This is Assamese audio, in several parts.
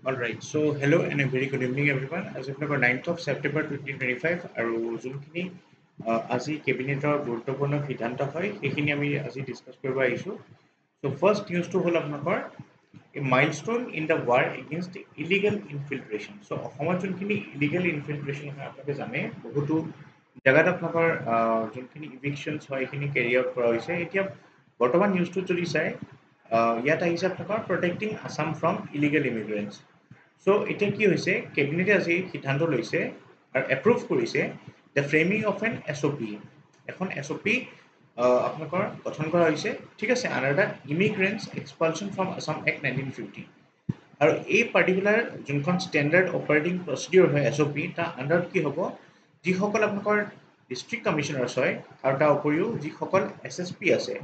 All right. So hello and a very good evening, everyone. As of number 9th of September 2025, আৰু যোনখিনি আজি কেবিনেটৰ গুৰুত্বপূৰ্ণ সিদ্ধান্ত হয় সেইখিনি আমি আজি ডিছকাছ কৰিব আহিছোঁ। চ' ফাৰ্ষ্ট নিউজটো হ'ল আপোনালোকৰ a milestone in the war against illegal infiltration. So' অসমত যোনখিনি ইলিগেল ইনফিল্ট্ৰেশ্যন হয় আপোনালোকে জানে বহুতো জেগাত আপোনালোকৰ যোনখিনি ইভিকশ্যনছ হয় সেইখিনি কেৰি আউট কৰা হৈছে। এতিয়া বৰ্তমান নিউজটোত যদি চাই ইয়াত আহিছে আপোনালোকৰ প্ৰটেক্টিং আছাম ফ্ৰম ইলিগেল ইমিগ্ৰেণ্টছ। চ' এতিয়া কি হৈছে কেবিনেটে আজি সিদ্ধান্ত লৈছে আৰু এপ্ৰুভ কৰিছে the framing of N SOP। এখন SOP আপোনালোকৰ গঠন কৰা হৈছে, ঠিক আছে, under the ইমিগ্ৰেণ্টছ এক্সপালশ্যন from Assam act 1950। আৰু এই পাৰ্টিকুলাৰ যোনখন ষ্টেণ্ডাৰ্ড অপাৰেটিং প্ৰচিডিঅ'ৰ হয় SOP, তাৰ আণ্ডাৰত কি হ'ব, যিসকল আপোনালোকৰ ডিষ্ট্ৰিক্ট কমিশ্যনাৰ্ছ হয় আৰু তাৰ উপৰিও যিসকল SSP আছে।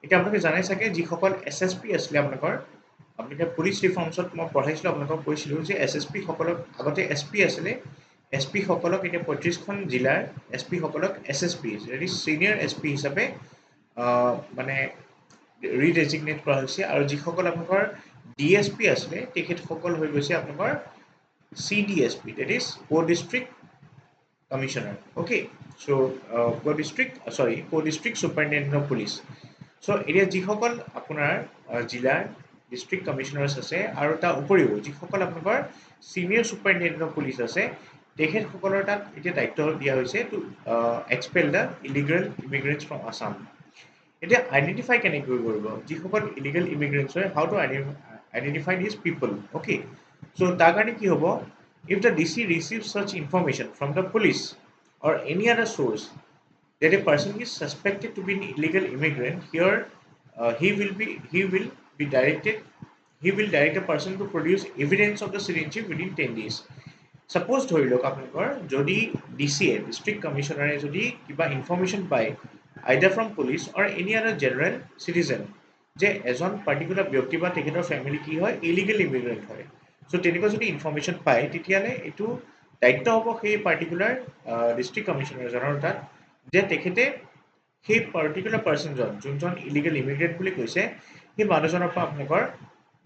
এতিয়া আপোনালোকে জানে চাগে যিসকল SSP আছিলে আপোনালোকৰ, আপুনি এতিয়া পুলিচ ৰিফৰ্মছত মই পঢ়াইছিলোঁ আপোনালোকক কৈছিলোঁ যে SSP সকলক আগতে SP আছিলে, SP সকলক এতিয়া 35খন জিলাৰ SP সকলক SSP ছিনিয়ৰ SP হিচাপে মানে ৰিডেজিগনেট কৰা হৈছে। আৰু যিসকল আপোনালোকৰ DSP আছিলে তেখেতসকল হৈ গৈছে আপোনালোকৰ CDSP, that is co district commissioner. Okay, so' co district superintendent of police. So' এতিয়া যিসকল আপোনাৰ জিলাৰ ডিষ্ট্ৰিক্ট কমিশ্যনাৰ্ছ আছে আৰু তাৰ উপৰিও যিসকল আপোনালোকৰ ছিনিয়ৰ ছুপাৰিনটেণ্ডেণ্ট অফ পুলিচ আছে তেখেতসকলৰ তাত এতিয়া দায়িত্ব দিয়া হৈছে to expel the illegal immigrants from Assam. এতিয়া আইডেণ্টিফাই কেনেকৈ কৰিব যিসকল ইলিগেল ইমিগ্ৰেণ্টছ হয়, how to identify these people. Okay, so' তাৰ কাৰণে কি হ'ব, if the DC receives such information from the police or any other source that a person is suspected to be an illegal immigrant, here he will direct a person to produce evidence of the citizenship within 10 days. Suppose ধৰি লওক আপোনালোকৰ যদি DCA ডিষ্ট্ৰিক্ট কমিশ্যনাৰে যদি কিবা ইনফৰ্মেশ্যন পায় either from police or any other general citizen যে এজন পাৰ্টিকুলাৰ ব্যক্তি বা তেখেতৰ ফেমিলি কি হয় ইলিগেল ইমিগ্ৰেণ্ট হয়, চ' তেনেকুৱা যদি ইনফৰ্মেশ্যন পায় তেতিয়াহ'লে এইটো দায়িত্ব হ'ব সেই পাৰ্টিকুলাৰ ডিষ্ট্ৰিক্ট কমিশ্যনাৰজনৰ তাত যে তেখেতে সেই পাৰ্টিকুলাৰ পাৰ্চনজন যোনজন ইলিগেল ইমিগ্ৰেণ্ট বুলি কৈছে সেই মানুহজনৰ পৰা আপোনালোকৰ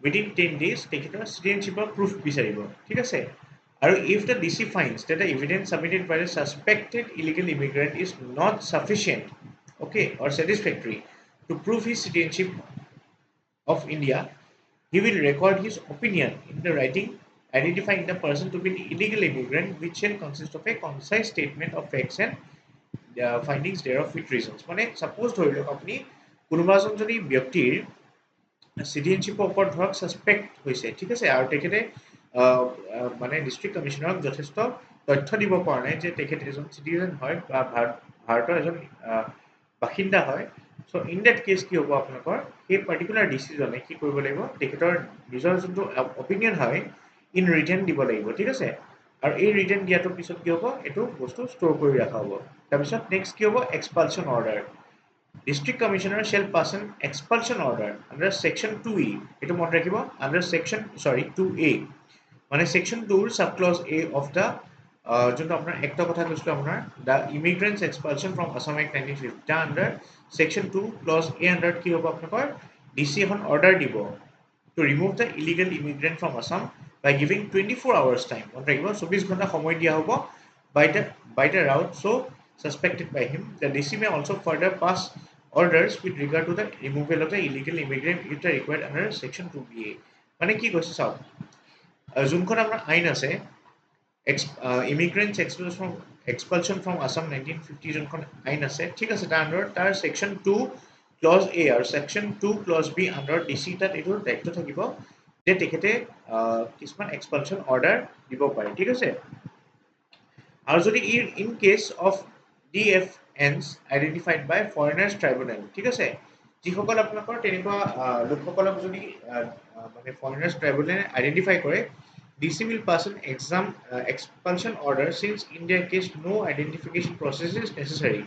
উইদিন 10 days তেখেতৰ চিটিজেনশ্বিপৰ প্ৰুফ বিচাৰিব, ঠিক আছে। আৰু if the DC finds that the evidence submitted by the suspected illegal immigrant is not sufficient, okay, or satisfactory to prove his citizenship of India, he will record his opinion in the writing identifying the person to be an illegal immigrant, which shall consist of a concise statement of facts and findings thereof with reasons. মানে suppose ধৰি লওক আপুনি কোনোবা এজন যদি ব্যক্তিৰ চিটিজেনশ্বিপৰ ওপৰত ধৰক ছাছপেক্ট হৈছে, ঠিক আছে, আৰু তেখেতে মানে ডিষ্ট্ৰিক্ট কমিশ্যনাৰক যথেষ্ট তথ্য দিব পৰা নাই যে তেখেত এজন চিটিজেন হয় বা ভাৰতৰ এজন বাসিন্দা হয়। চ' ইন ডেট কেছ কি হ'ব আপোনালোকৰ সেই পাৰ্টিকুলাৰ ডিচিজনে কি কৰিব লাগিব, তেখেতৰ নিজৰ যোনটো অপিনিয়ন হয় ইন ৰিটেন দিব লাগিব, ঠিক আছে। আৰু এই ৰিটেন দিয়াটোৰ পিছত কি হ'ব, এইটো বস্তু ষ্ট'ৰ কৰি ৰখা হ'ব। তাৰপিছত নেক্সট কি হ'ব, এক্সপালশ্যন order. District Commissioner shall pass an expulsion order under Section 2E. এইটো মনত ৰাখিব, under Section 2A, মানে Section 2 subclause A of the যোনটো আপোনাৰ এক্টৰ কথা কৈছিলোঁ আপোনাৰ দ্য ইমিগ্ৰেণ্টছ এক্সপালশ্যন ফ্ৰম আছাম এক্ট 1950, তাৰ আণ্ডাৰ Section 2 clause A আণ্ডাৰত কি হ'ব আপোনালোকৰ DC এখন অৰ্ডাৰ দিব to remove the illegal immigrant from Assam by giving 24 hours time. মনত ৰাখিব 24 ঘণ্টা সময় দিয়া হ'ব by the route so suspected by him. The DC may also further pass orders with regard to the removal of the illegal immigrant if they are required under Section 2BA. মানে কি কৈছে চাওক, যোনখন আপোনাৰ আইন আছে ইমিগ্ৰেণ্টছ এক্সপালশ্যন ফ্ৰম আছাম 1950 যোনখন আইন আছে, ঠিক আছে, তাৰ আণ্ডাৰত তাৰ Section 2 clause A আৰু Section 2 clause B আণ্ডাৰত DC তাত এইটো দায়িত্ব থাকিব যে তেখেতে কিছুমান এক্সপালশ্যন অৰ্ডাৰ দিব পাৰে, ঠিক আছে। আৰু যদি in case of DFNs identified by foreigners tribunal, ঠিক আছে, যিসকল আপোনালোকৰ তেনেকুৱা লোকসকলক যদি মানে ফৰেনাৰ্ছ ট্ৰাইব্যুনেলে আইডেণ্টিফাই কৰে, DC will pass an expulsion order since in their case no identification process is necessary.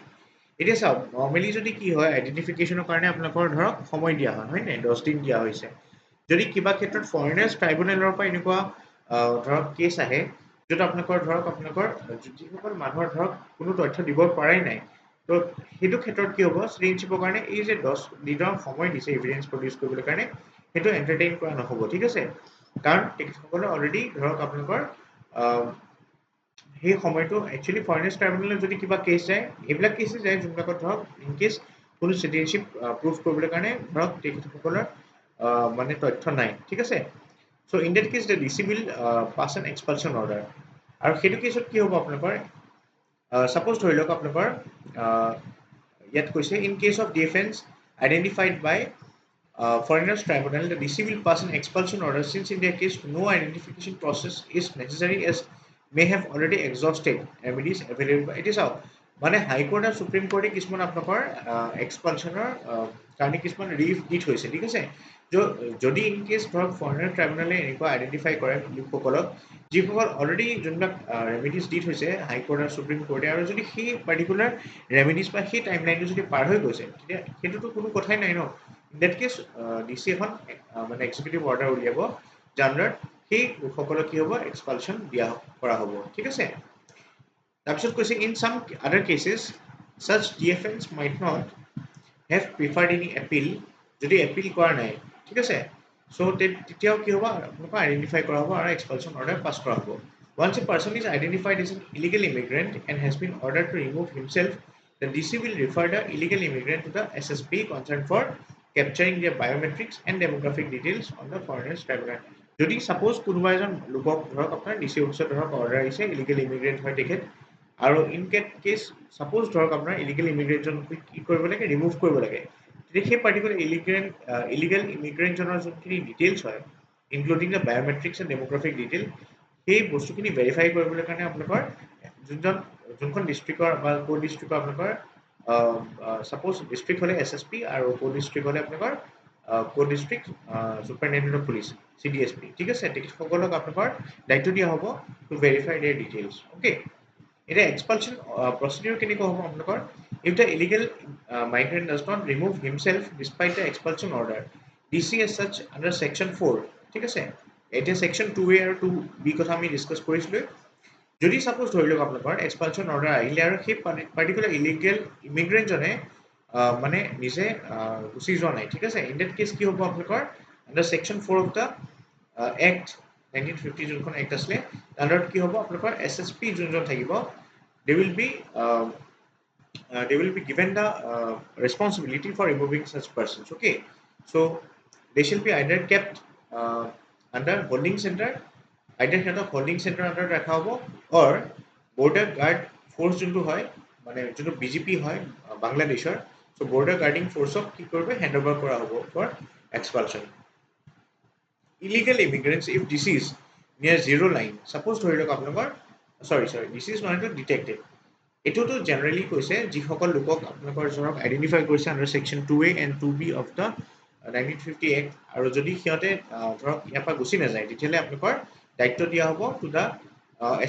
এতিয়া চাওক নৰ্মেলি যদি কি হয় আইডেণ্টিফিকেশ্যনৰ কাৰণে আপোনালোকৰ ধৰক সময় দিয়া হয় নাই, 10 দিন দিয়া হৈছে। যদি কিবা ক্ষেত্ৰত ফৰেনাৰ্ছ ট্ৰাইব্যুনেলৰ পৰা এনেকুৱা ধৰক কেছ আহে য'ত আপোনালোকৰ যিসকল মানুহৰ ধৰক কোনো তথ্য দিব পৰাই নাই, তো সেইটো ক্ষেত্ৰত কি হ'ব, চিটিজেনশ্বিপৰ কাৰণে এই যে 10 দিনৰ সময় দিছে এভিডেঞ্চ প্ৰডিউচ কৰিবলৈ কাৰণে সেইটো এণ্টাৰটেইন কৰা নহ'ব, ঠিক আছে। কাৰণ তেখেতসকলে অলৰেডি ধৰক আপোনালোকৰ সেই সময়টো একচুৱেলি ফৰেনাৰ্ছ ট্ৰাইব্যুনেলত যদি কিবা কেছ যায় এইবিলাক কেছে যায় যোনবিলাকত ধৰক ইন কেছ কোনো চিটিজেনশ্বিপ প্ৰুভ কৰিবলৈ কাৰণে ধৰক তেখেতসকলৰ মানে তথ্য নাই ঠিক আছে so' in that case the DC will pass an expulsion order আৰু সেইটো কেছত কি হ'ব আপোনালোকৰ ছাপ'জ ধৰি লওক আপোনালোকৰ ইয়াত কৈছে in case of defence identified by foreigners tribunal, the DC will pass an expulsion order since in their case no identification process is necessary as may have already exhausted remedies available. It is out. মানে হাইকোৰ্ট আৰু সুপ্ৰিম কোৰ্টে কিছুমান আপোনালোকৰ এক্সপালশ্যনৰ কাৰণে কিছুমান ৰিলিফ দি থৈছে ঠিক আছে যদি ইন কেছ ধৰক ফৰেনাৰ ট্ৰাইব্যুনেলে এনেকুৱা আইডেণ্টিফাই কৰে লোকসকলক যিসকল অলৰেডি যোনবিলাক ৰেমিডিজ দি থৈছে হাইকোৰ্ট আৰু সুপ্ৰিম কোৰ্টে আৰু যদি সেই পাৰ্টিকুলাৰ ৰেমিডিজ বা সেই টাইম লাইনটো যদি পাৰ হৈ গৈছে তেতিয়া সেইটোতো কোনো কথাই নাই ন ইন ডেট কেছ ডিচি এখন মানে এক্সিকিউটিভ অৰ্ডাৰ উলিয়াব যাৰ আণ্ডাৰত সেই লোকসকলক কি হ'ব এক্সপালশ্যন দিয়া কৰা হ'ব ঠিক আছে তাৰপিছত কৈছে ইন চাম আদাৰ cases such defense might not have preferred any appeal যদি এপিল কৰা নাই ঠিক আছে চ' তেতিয়াও কি হ'ব আপোনালোকক আইডেণ্টিফাই কৰা হ'ব আৰু এক্সপালশ্যন অৰ্ডাৰ পাছ কৰা হ'ব once a person is identified as an illegal immigrant and has been ordered to remove himself the DC will refer the illegal immigrant to the SSP concerned for capturing their biometrics and demographic details on the foreigners tribunal যদি সাপোজ কোনোবা এজন লোকক ধৰক আপোনাৰ ডিচি অফিচত ধৰক অৰ্ডাৰ আহিছে ইলিগেল ইমিগ্ৰেণ্ট হয় তেখেত আৰু ইন কেছ সাপোজ ধৰক আপোনাৰ ইলিগেল ইমিগ্ৰেণ্টজন কি কৰিব লাগে ৰিমুভ কৰিব লাগে তেতিয়া সেই পাৰ্টিকুলাৰ ইলিগেল ইমিগ্ৰেণ্টজনৰ যোনখিনি ডিটেইলছ হয় ইনক্লুডিং দ্য বায়োমেট্ৰিক্স এণ্ড ডেমোগ্ৰাফিক ডিটেইল সেই বস্তুখিনি ভেৰিফাই কৰিবলৈ কাৰণে আপোনালোকৰ যোনখন ডিষ্ট্ৰিক্টৰ বা ক'ৰ ডিষ্ট্ৰিক্টৰ আপোনালোকৰ সাপোজ ডিষ্ট্ৰিক্ট হ'লে SSP আৰু ক'ৰ ডিষ্ট্ৰিক্ট হ'লে আপোনালোকৰ ক'ৰ district superintendent of police CDSP ঠিক আছে তেখেতসকলক আপোনালোকৰ দায়িত্ব দিয়া হ'ব to verify their details okay এতিয়া এক্সপালশ্যন প্ৰচিডিউৰ কেনেকুৱা হ'ব আপোনালোকৰ if the illegal migrant does not remove himself despite the expulsion order DC as such under section 4 ঠিক আছে এতিয়া section 2A আৰু 2B কথা আমি ডিছকাছ কৰিছিলোঁ যদি সাপোজ ধৰি লওক আপোনালোকৰ এক্সপালশ্যন অৰ্ডাৰ আহিলে আৰু সেই পাৰ্টিকুলাৰ ইলিগেল ইমিগ্ৰেণ্টজনে মানে নিজে গুচি যোৱা নাই ঠিক আছে ইন ডেট কেছ কি হ'ব আপোনালোকৰ under section 4 of the act 1950 যোনখন এক্ট আছিলে আণ্ডাৰত কি হ'ব আপোনালোকৰ SSP যোনজন থাকিব they will be given the responsibility for removing such persons okay so they shall be either kept under holding center either সিহঁতক হোল্ডিং চেণ্টাৰ আণ্ডাৰত ৰখা হ'ব অৰ বৰ্ডাৰ গাৰ্ড ফ'ৰ্চ যোনটো হয় মানে যোনটো BGP হয় বাংলাদেশৰ চ' বৰ্ডাৰ গাৰ্ডিং ফ'ৰ্চক কি কৰিব হেণ্ড অভাৰ কৰা হ'ব for expulsion illegal immigrants if this is near zero' line suppose ধৰি লওক আপোনালোকৰ চৰি ডিচিজ নহয়তো ডিটেক্টেড এইটোতো জেনেৰেলি কৈছে যিসকল লোকক আপোনালোকৰ ধৰক আইডেণ্টিফাই কৰিছে under section 2A and 2B of the 1950 act আৰু যদি সিহঁতে ধৰক ইয়াৰ পৰা গুচি নাযায় তেতিয়াহ'লে আপোনালোকৰ দায়িত্ব দিয়া হ'ব to the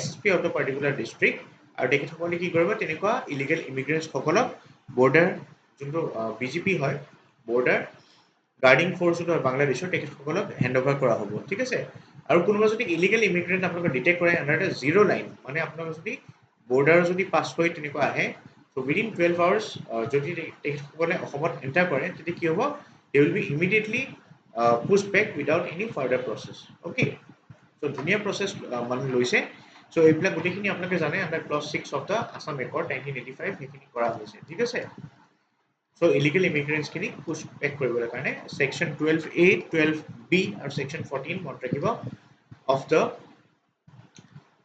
SSP of the particular district আৰু তেখেতসকলে কি কৰিব তেনেকুৱা ইলিগেল ইমিগ্ৰেণ্টসকলক বৰ্ডাৰ যোনটো BGP হয় বৰ্ডাৰ গাৰ্ডিং ফ'ৰ্চ যোনটো হয় বাংলাদেশৰ তেখেতসকলক হেণ্ড অভাৰ কৰা হ'ব ঠিক আছে আৰু কোনোবা যদি ইলিগেল ইমিগ্ৰেণ্ট আপোনালোকে ডিটেক্ট কৰে আণ্ডাৰ দ্য জিৰ' লাইন মানে আপোনালোকে যদি বৰ্ডাৰ যদি পাছ কৰি তেনেকুৱা আহে চ' উইদিন 12 আৱাৰ্ছ যদি তেখেতসকলে অসমত এণ্টাৰ কৰে তেতিয়া কি হ'ব they will be immediately push back without any further process okay so' ধুনীয়া প্ৰচেছ মানে লৈছে চ' এইবিলাক গোটেইখিনি আপোনালোকে জানে under clause 6 of the Assam accord 1985 সেইখিনি কৰা হৈছে ঠিক আছে চ' ইলিগেল ইমিগ্ৰেণ্টছখিনিক পুছ বেক কৰিবলৈ কাৰণে ছেকশ্যন 12A 12B আৰু ছেকশ্যন 14 মনত ৰাখিব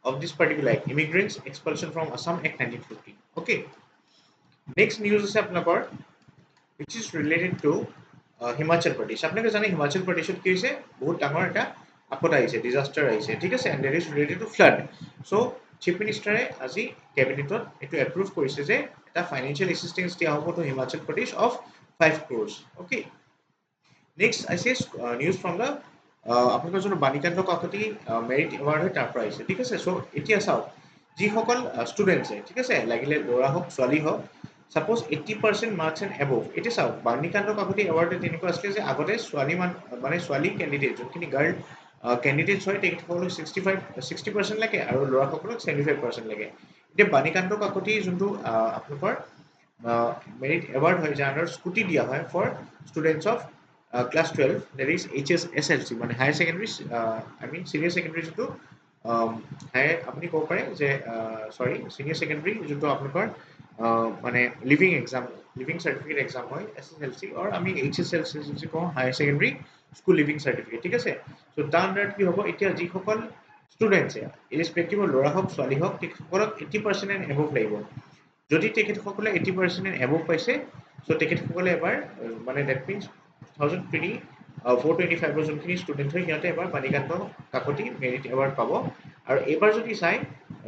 of this particular act immigrants expulsion from Assam Act 1950 okay next news আছে আপোনালোকৰ which is related to Himachal Pradesh আপোনালোকে জানে হিমাচল প্ৰদেশত কি হৈছে বহুত ডাঙৰ এটা আপদ আহিছে ডিজাষ্টাৰ আহিছে ঠিক আছে and that is related to flood so chief মিনিষ্টাৰে আজি কেবিনেটত এইটো এপ্ৰুভ কৰিছে যে এটা ফাইনেন্সিয়েল এছিষ্টেন্স দিয়া হ'ব to Himachal Pradesh of 5 crores okay next I say news from the আপোনালোকৰ যোনটো বাণীকান্ত কাকতি মেৰিট এৱাৰ্ড হয় তাৰ পৰা আহিছে ঠিক আছে চ' এতিয়া চাওক যিসকল ষ্টুডেণ্টছে ঠিক আছে লাগিলে ল'ৰা হওক ছোৱালী হওক ছাপ'জ 80% মাৰ্কছ এণ্ড এবভ এতিয়া চাওক বাণীকান্ত কাকতি এৱাৰ্ডত তেনেকুৱা আছিলে যে আগতে ছোৱালী কেণ্ডিডেট যোনখিনি গাৰ্ল কেণ্ডিডেটছ হয় তেখেতসকলক 60% লাগে আৰু ল'ৰাসকলক 75% লাগে এতিয়া বাণীকান্ত কাকতি যোনটো আপোনালোকৰ মেৰিট এৱাৰ্ড হয় যাৰ আণ্ডাৰত স্কুটি দিয়া হয় for students of class 12, that is HSSLC, মানে higher secondary I mean senior secondary যোনটো হায়াৰ আপুনি ক'ব পাৰে যে চৰি ছিনিয়ৰ ছেকেণ্ডেৰী যোনটো আপোনালোকৰ মানে living exam, leaving certificate exam হয় SSLC, আৰু আমি HSLC কওঁ higher secondary school leaving certificate, ঠিক আছে। চ' তাৰ আণ্ডাৰত কি হ'ব, এতিয়া যিসকল ষ্টুডেণ্টছে ইৰেছপেক্টিভ ল'ৰা হওক ছোৱালী হওক তেখেতসকলক 80% এণ্ড এবভ লাগিব। যদি তেখেতসকলে 80% এণ্ড এবভ পাইছে, চ' তেখেতসকলে এবাৰ মানে ডেট মিনছ 425 যোনখিনি ষ্টুডেণ্ট হয় সিহঁতে এবাৰ বাণীকান্ত কাকতি মেৰিট এৱাৰ্ড পাব। আৰু এইবাৰ যদি চাই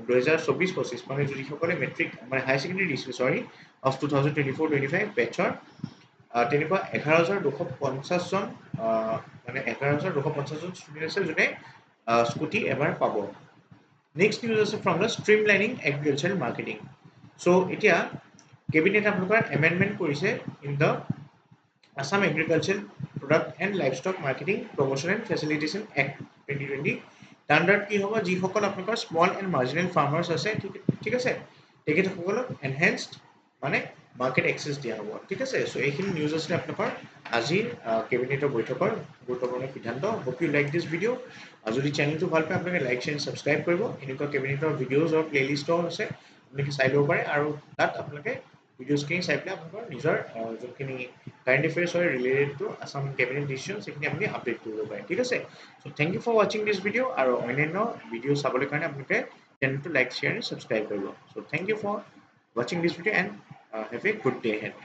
2024-25 মানে যিসকলে মেট্ৰিক মানে হায়াৰ ছেকেণ্ডেৰী দিছিল চৰি অফ 2024-25 বেটছৰ তেনেকুৱা 11,250জন মানে 11,250জন ষ্টুডেণ্ট আছে যোনে স্কুটি এবাৰ পাব। নেক্সট নিউজ আছে from the streamlining agriculture marketing. So' এতিয়া কেবিনেট আপোনালোকৰ এমেণ্ডমেণ্ট কৰিছে in the Assam Agricultural Product and Livestock Marketing Promotion and Facilitation Act 2020। তাৰ আণ্ডাৰত কি হ'ব, যিসকল আপোনালোকৰ স্মল এণ্ড মাৰ্জিনেল ফাৰ্মাৰ্ছ আছে, ঠিক আছে, তেখেতসকলক এনহেঞ্চড মানে মাৰ্কেট এক্সেছ দিয়া হ'ব, ঠিক আছে। চ' এইখিনি নিউজ আছিলে আপোনালোকৰ আজিৰ কেবিনেটৰ বৈঠকৰ গুৰুত্বপূৰ্ণ সিদ্ধান্ত। Hope you like this video'. যদি চেনেলটো ভাল পায় আপোনালোকে লাইক শ্বেয়াৰ ছাবস্ক্ৰাইব কৰিব। এনেকুৱা কেবিনেটৰ ভিডিঅ'জৰ প্লেলিষ্টও আছে, আপোনালোকে চাই ল'ব পাৰে, আৰু তাত আপোনালোকে ভিডিঅ'জখিনি চাই পেলাই আপোনালোকৰ নিজৰ যোনখিনি কাৰেণ্ট এফেয়াৰ্ছ হয় related to Assam cabinet decision সেইখিনি আপুনি আপডেট কৰিব পাৰে, ঠিক আছে। চ' থেংক ইউ ফৰ ৱাচিং দিছ ভিডিঅ', আৰু অন্যান্য ভিডিঅ' চাবলৈ কাৰণে আপোনালোকে চেনেলটো লাইক শ্বেয়াৰ ছাবস্ক্ৰাইব কৰিব। চ' থেংক ইউ ফৰ ৱাচিং this video' and have a good day head.